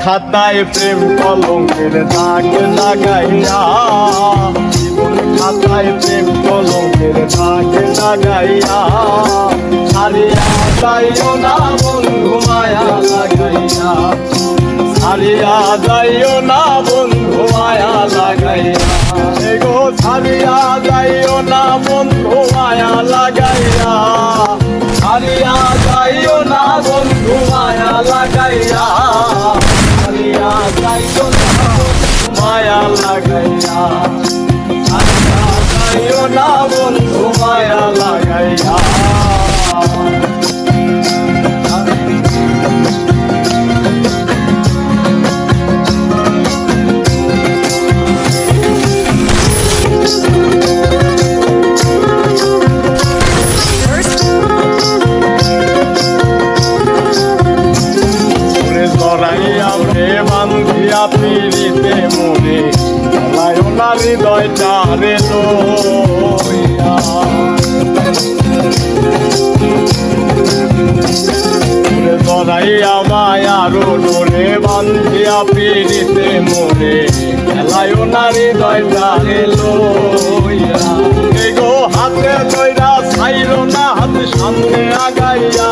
খাতায় প্রেম কলঙ্কের দাগ লাগাইয়া, জীবন খাতায় প্রেম কলঙ্কের দাগ লাগাইয়া, ছাড়িয়া যাইও না বন্ধু মায়া লাগাইয়া, ছাড়িয়া যাইও না বন্ধু মায়া লাগাইয়া, এগো ছাড়িয়া যাইও না বন্ধু মায়া লাগাইয়া, ছাড়িয়া যাইও না বন্ধু মায়া লাগাইয়া, ছাড়িয়া যাইও না মায়া লাগাইয়া, ছাড়িয়া যাইও না বন্ধু মায়া লাগাইয়া। বান্ধিয়া পিড়িতে মনে লায় না হৃদয়টা রে লইয়া, জড়াইয়া মায়ার ডোরে বান্ধিয়া পিড়িতে মনে লায় না হৃদয়টা রে লইয়া, এগো হাতে ধইরা ছাইরো না হাত সামনে আগাইয়া,